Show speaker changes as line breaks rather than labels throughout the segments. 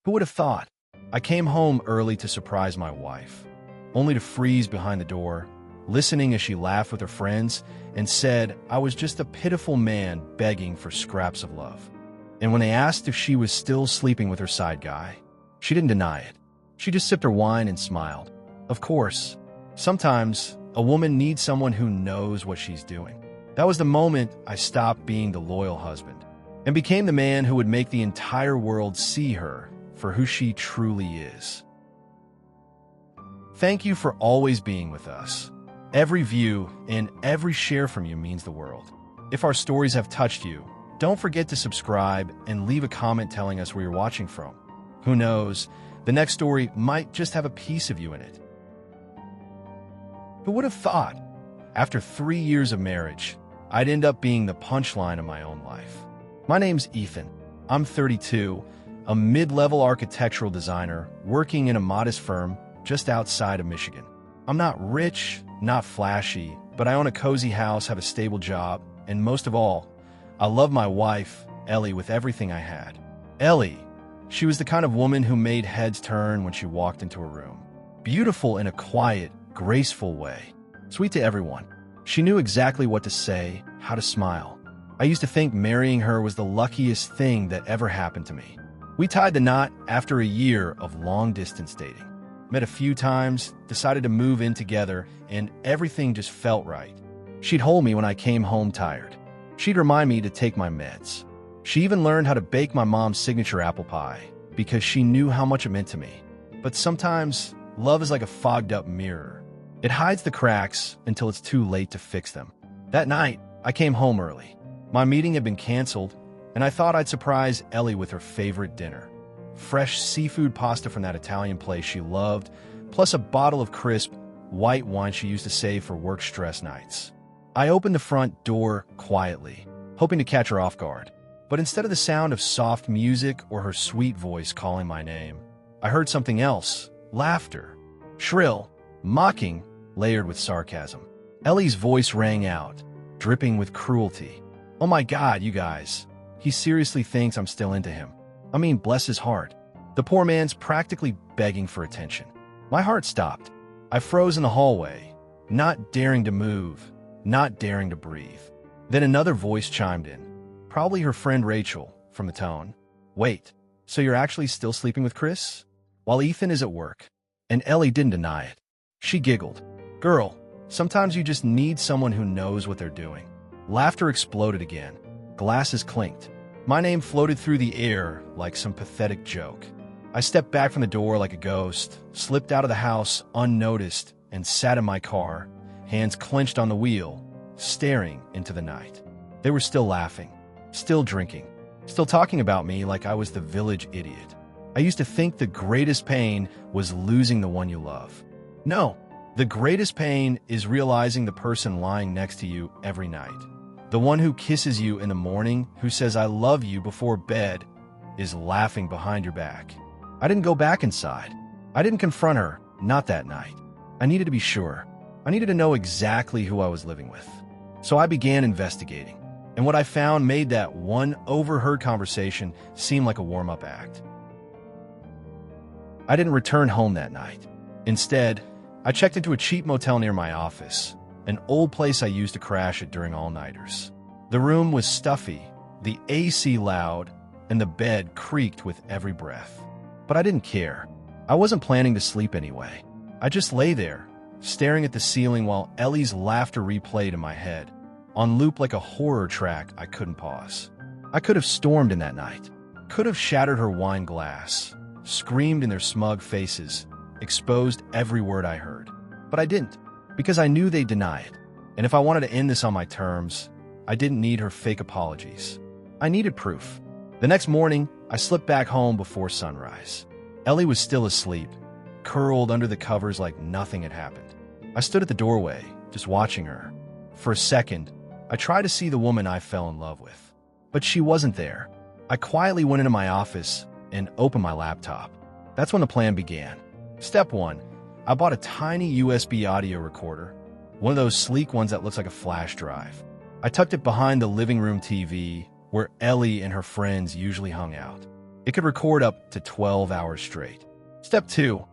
Who would have thought? I came home early to surprise my wife, only to freeze behind the door, listening as she laughed with her friends and said I was just a pitiful man begging for scraps of love. And when they asked if she was still sleeping with her side guy, she didn't deny it. She just sipped her wine and smiled. Of course, sometimes a woman needs someone who knows what she's doing. That was the moment I stopped being the loyal husband and became the man who would make the entire world see her for who she truly is. Thank you for always being with us. Every view and every share from you means the world. If our stories have touched you, don't forget to subscribe and leave a comment telling us where you're watching from. Who knows, the next story might just have a piece of you in it. Who would have thought? After 3 years of marriage, I'd end up being the punchline of my own life. My name's Ethan. I'm 32, a mid-level architectural designer working in a modest firm just outside of Michigan. I'm not rich, not flashy, but I own a cozy house, have a stable job, and most of all, I love my wife, Ellie, with everything I had. Ellie, she was the kind of woman who made heads turn when she walked into a room. Beautiful in a quiet, graceful way. Sweet to everyone. She knew exactly what to say, how to smile. I used to think marrying her was the luckiest thing that ever happened to me. We tied the knot after a year of long-distance dating. Met a few times, decided to move in together, and everything just felt right. She'd hold me when I came home tired. She'd remind me to take my meds. She even learned how to bake my mom's signature apple pie because she knew how much it meant to me. But sometimes, love is like a fogged-up mirror. It hides the cracks until it's too late to fix them. That night, I came home early. My meeting had been canceled, and I thought I'd surprise Ellie with her favorite dinner. Fresh seafood pasta from that Italian place she loved, plus a bottle of crisp, white wine she used to save for work stress nights. I opened the front door quietly, hoping to catch her off guard. But instead of the sound of soft music or her sweet voice calling my name, I heard something else. Laughter. Shrill, mocking, layered with sarcasm. Ellie's voice rang out, dripping with cruelty. Oh my God, you guys. He seriously thinks I'm still into him. I mean, bless his heart. The poor man's practically begging for attention. My heart stopped. I froze in the hallway, not daring to move, not daring to breathe. Then another voice chimed in. Probably her friend Rachel, from the tone. Wait, so you're actually still sleeping with Chris? While Ethan is at work. And Ellie didn't deny it. She giggled. Girl, sometimes you just need someone who knows what they're doing. Laughter exploded again. Glasses clinked. My name floated through the air like some pathetic joke. I stepped back from the door like a ghost, slipped out of the house unnoticed, and sat in my car, hands clenched on the wheel, staring into the night. They were still laughing, still drinking, still talking about me like I was the village idiot. I used to think the greatest pain was losing the one you love. No, the greatest pain is realizing the person lying next to you every night. The one who kisses you in the morning, who says I love you before bed, is laughing behind your back. I didn't go back inside. I didn't confront her, not that night. I needed to be sure. I needed to know exactly who I was living with. So I began investigating, and what I found made that one overheard conversation seem like a warm-up act. I didn't return home that night. Instead, I checked into a cheap motel near my office, an old place I used to crash at during all-nighters. The room was stuffy, the AC loud, and the bed creaked with every breath. But I didn't care. I wasn't planning to sleep anyway. I just lay there, staring at the ceiling while Ellie's laughter replayed in my head, on loop like a horror track I couldn't pause. I could have stormed in that night, could have shattered her wine glass, screamed in their smug faces, exposed every word I heard. But I didn't, because I knew they'd deny it. And if I wanted to end this on my terms, I didn't need her fake apologies. I needed proof. The next morning, I slipped back home before sunrise. Ellie was still asleep, curled under the covers like nothing had happened. I stood at the doorway, just watching her. For a second, I tried to see the woman I fell in love with. But she wasn't there. I quietly went into my office and opened my laptop. That's when the plan began. Step 1. I bought a tiny USB audio recorder, one of those sleek ones that looks like a flash drive. I tucked it behind the living room TV, where Ellie and her friends usually hung out. It could record up to 12 hours straight. Step 2.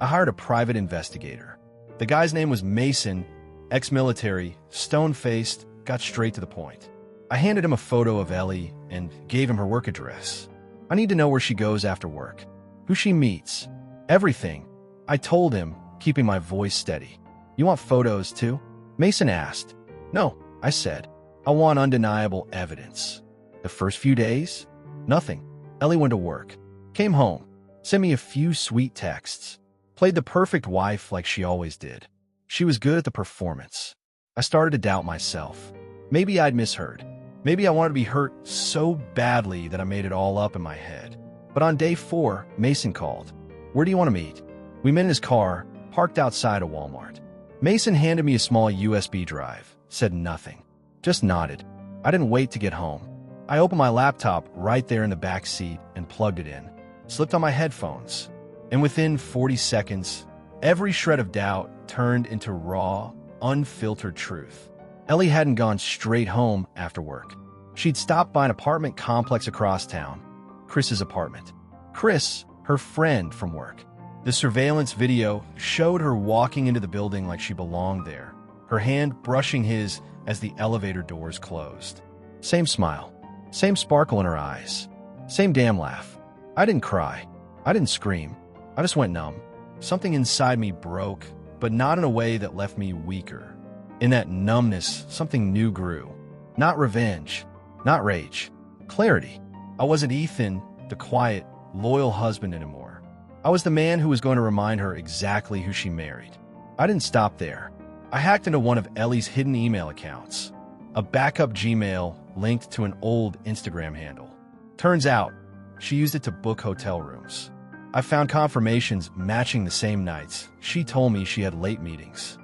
I hired a private investigator. The guy's name was Mason, ex-military, stone-faced, got straight to the point. I handed him a photo of Ellie and gave him her work address. I need to know where she goes after work, who she meets, everything. I told him, keeping my voice steady. You want photos too? Mason asked. No, I said. I want undeniable evidence. The first few days? Nothing. Ellie went to work, came home, sent me a few sweet texts, played the perfect wife like she always did. She was good at the performance. I started to doubt myself. Maybe I'd misheard. Maybe I wanted to be hurt so badly that I made it all up in my head. But on day 4, Mason called. Where do you want to meet? We met in his car, parked outside a Walmart. Mason handed me a small USB drive, said nothing, just nodded. I didn't wait to get home. I opened my laptop right there in the back seat and plugged it in, slipped on my headphones, and within 40 seconds, every shred of doubt turned into raw, unfiltered truth. Ellie hadn't gone straight home after work. She'd stopped by an apartment complex across town, Chris's apartment. Chris, her friend from work. The surveillance video showed her walking into the building like she belonged there, her hand brushing his as the elevator doors closed. Same smile, same sparkle in her eyes, same damn laugh. I didn't cry. I didn't scream. I just went numb. Something inside me broke, but not in a way that left me weaker. In that numbness, something new grew. Not revenge, not rage, clarity. I wasn't Ethan, the quiet, loyal husband anymore. I was the man who was going to remind her exactly who she married. I didn't stop there. I hacked into one of Ellie's hidden email accounts, a backup Gmail linked to an old Instagram handle. Turns out, she used it to book hotel rooms. I found confirmations matching the same nights she told me she had late meetings.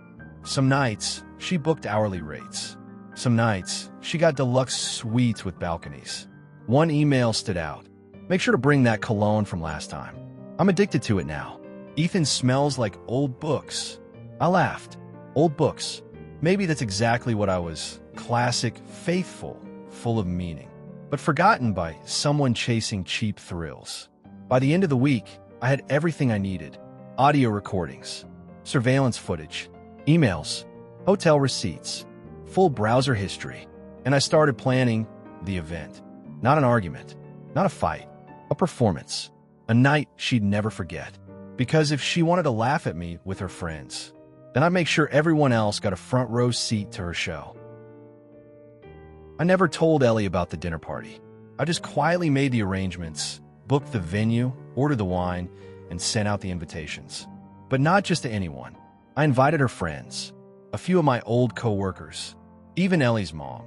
Some nights, she booked hourly rates. Some nights, she got deluxe suites with balconies. One email stood out. Make sure to bring that cologne from last time. I'm addicted to it now. Ethan smells like old books. I laughed. Old books. Maybe that's exactly what I was. Classic, faithful, full of meaning, but forgotten by someone chasing cheap thrills. By the end of the week, I had everything I needed. Audio recordings, surveillance footage, emails, hotel receipts, full browser history. And I started planning the event. Not an argument, not a fight, a performance. A night she'd never forget. Because if she wanted to laugh at me with her friends, then I'd make sure everyone else got a front row seat to her show. I never told Ellie about the dinner party. I just quietly made the arrangements, booked the venue, ordered the wine, and sent out the invitations. But not just to anyone. I invited her friends, a few of my old co-workers, even Ellie's mom,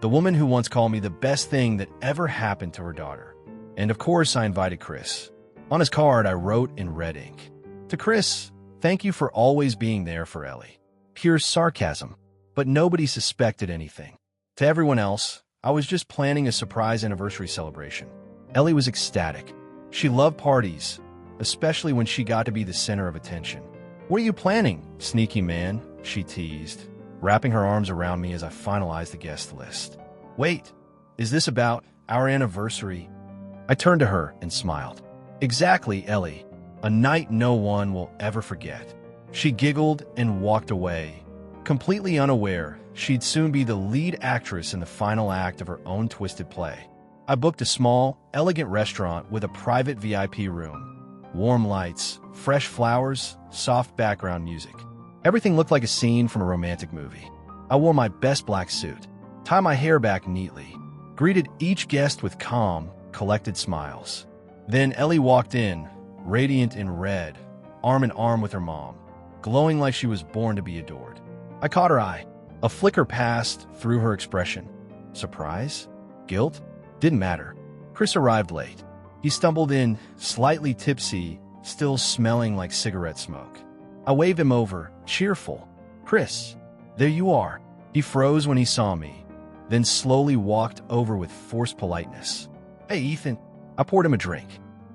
the woman who once called me the best thing that ever happened to her daughter. And of course, I invited Chris. On his card, I wrote in red ink, "To Chris, thank you for always being there for Ellie." Pure sarcasm, but nobody suspected anything. To everyone else, I was just planning a surprise anniversary celebration. Ellie was ecstatic. She loved parties, especially when she got to be the center of attention. "What are you planning, sneaky man?" she teased, wrapping her arms around me as I finalized the guest list. "Wait, is this about our anniversary?" I turned to her and smiled. "Exactly, Ellie. A night no one will ever forget." She giggled and walked away, completely unaware she'd soon be the lead actress in the final act of her own twisted play. I booked a small, elegant restaurant with a private VIP room, warm lights, fresh flowers, soft background music. Everything looked like a scene from a romantic movie. I wore my best black suit, tied my hair back neatly, greeted each guest with calm, collected smiles. Then Ellie walked in, radiant in red, arm in arm with her mom, glowing like she was born to be adored. I caught her eye. A flicker passed through her expression. Surprise? Guilt? Didn't matter. Chris arrived late. He stumbled in, slightly tipsy, still smelling like cigarette smoke. I waved him over, cheerful. "Chris, there you are." He froze when he saw me, then slowly walked over with forced politeness. "Hey, Ethan." I poured him a drink.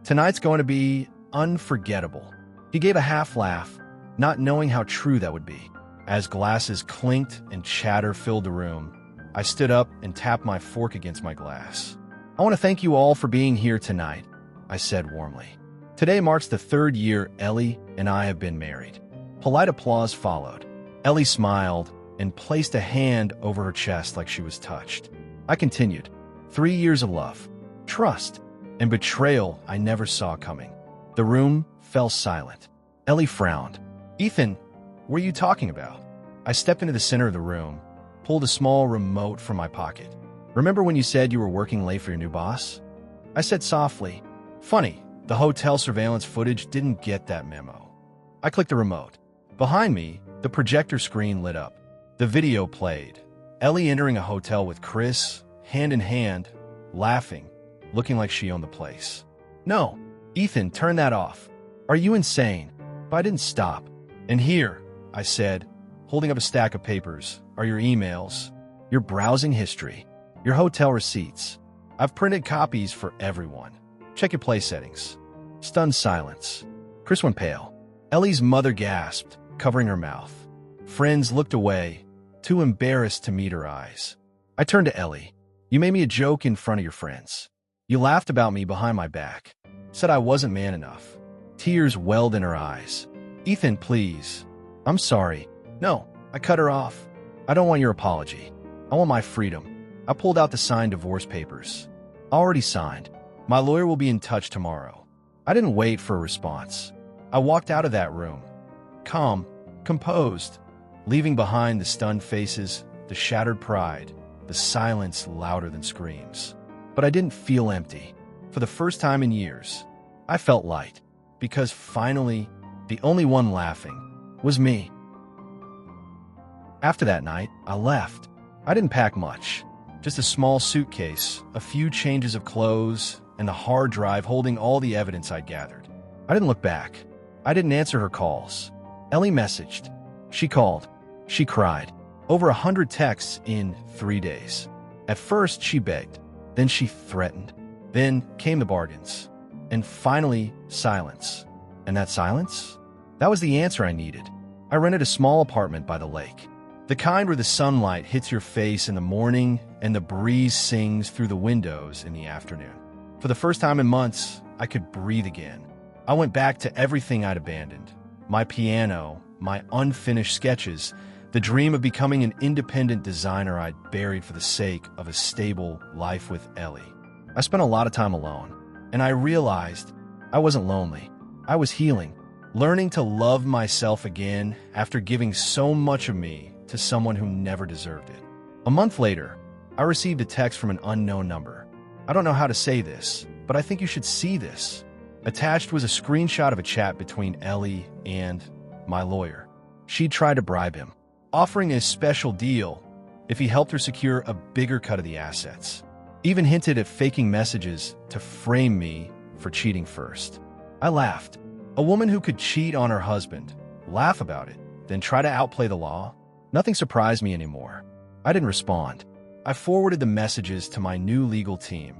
"Tonight's going to be unforgettable." He gave a half laugh, not knowing how true that would be. As glasses clinked and chatter filled the room, I stood up and tapped my fork against my glass. "I want to thank you all for being here tonight. I said warmly. Today marks the 3rd year Ellie and I have been married. Polite applause followed. Ellie smiled and placed a hand over her chest like she was touched. I continued. 3 years of love, trust, and betrayal I never saw coming. The room fell silent. Ellie frowned. Ethan, what are you talking about? I stepped into the center of the room, pulled a small remote from my pocket. Remember when you said you were working late for your new boss? I said softly. Funny, the hotel surveillance footage didn't get that memo. I clicked the remote. Behind me, the projector screen lit up. The video played. Ellie entering a hotel with Chris, hand in hand, laughing, looking like she owned the place. No, Ethan, turn that off. Are you insane? But I didn't stop. And here, I said, holding up a stack of papers, are your emails, your browsing history, your hotel receipts. I've printed copies for everyone. Check your play settings. Stunned silence. Chris went pale. Ellie's mother gasped, covering her mouth. Friends looked away, too embarrassed to meet her eyes. I turned to Ellie. You made me a joke in front of your friends. You laughed about me behind my back. Said I wasn't man enough. Tears welled in her eyes. Ethan, please. I'm sorry. No, I cut her off. I don't want your apology. I want my freedom. I pulled out the signed divorce papers. Already signed. My lawyer will be in touch tomorrow. I didn't wait for a response. I walked out of that room. Calm, composed, leaving behind the stunned faces, the shattered pride, the silence louder than screams. But I didn't feel empty. For the first time in years, I felt light, because finally, the only one laughing was me. After that night, I left. I didn't pack much, just a small suitcase, a few changes of clothes, and the hard drive holding all the evidence I'd gathered. I didn't look back. I didn't answer her calls. Ellie messaged. She called. She cried. Over 100 texts in 3 days. At first, she begged. Then she threatened. Then came the bargains. And finally, silence. And that silence? That was the answer I needed. I rented a small apartment by the lake. The kind where the sunlight hits your face in the morning and the breeze sings through the windows in the afternoon. For the first time in months, I could breathe again. I went back to everything I'd abandoned. My piano, my unfinished sketches, the dream of becoming an independent designer I'd buried for the sake of a stable life with Ellie. I spent a lot of time alone, and I realized I wasn't lonely. I was healing, learning to love myself again after giving so much of me to someone who never deserved it. A month later, I received a text from an unknown number. I don't know how to say this, but I think you should see this. Attached was a screenshot of a chat between Ellie and my lawyer. She'd tried to bribe him, offering a special deal if he helped her secure a bigger cut of the assets. Even hinted at faking messages to frame me for cheating first. I laughed. A woman who could cheat on her husband, laugh about it, then try to outplay the law? Nothing surprised me anymore. I didn't respond. I forwarded the messages to my new legal team.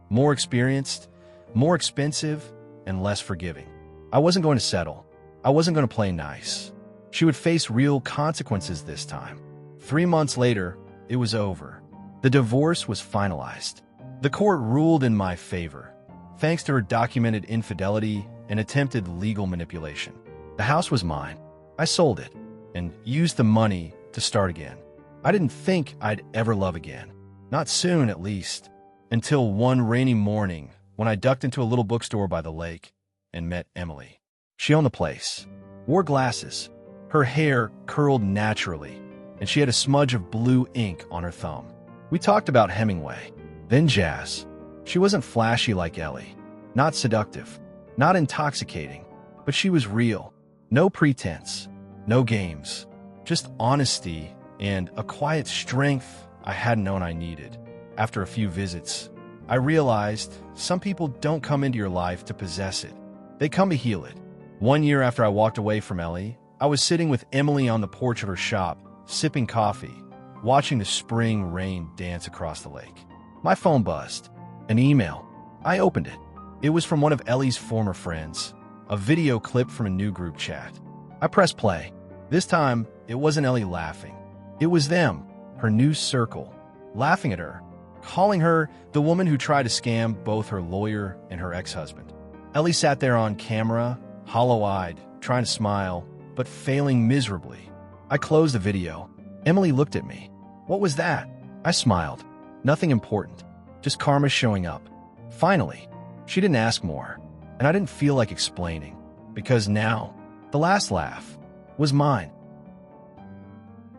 More experienced, more expensive, and less forgiving. I wasn't going to settle. I wasn't going to play nice. She would face real consequences this time. 3 months later, it was over. The divorce was finalized. The court ruled in my favor, thanks to her documented infidelity and attempted legal manipulation. The house was mine. I sold it and used the money to start again. I didn't think I'd ever love again. Not soon, at least. Until one rainy morning when I ducked into a little bookstore by the lake and met Emily. She owned the place, wore glasses, her hair curled naturally, and she had a smudge of blue ink on her thumb. We talked about Hemingway, then jazz. She wasn't flashy like Ellie, not seductive, not intoxicating, but she was real. No pretense, no games, just honesty and a quiet strength I hadn't known I needed. After a few visits, I realized some people don't come into your life to possess it. They come to heal it. 1 year after I walked away from Ellie, I was sitting with Emily on the porch of her shop, sipping coffee, watching the spring rain dance across the lake. My phone buzzed. An email. I opened it. It was from one of Ellie's former friends, a video clip from a new group chat. I pressed play. This time, it wasn't Ellie laughing. It was them, her new circle, laughing at her, calling her the woman who tried to scam both her lawyer and her ex-husband. Ellie sat there on camera, hollow-eyed, trying to smile, but failing miserably. I closed the video. Emily looked at me. What was that? I smiled. Nothing important. Just karma showing up. Finally, she didn't ask more, and I didn't feel like explaining, because now, the last laugh was mine.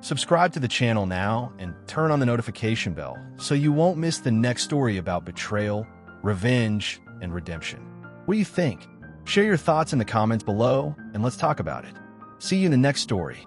Subscribe to the channel now and turn on the notification bell so you won't miss the next story about betrayal, revenge, and redemption. What do you think? Share your thoughts in the comments below and let's talk about it. See you in the next story.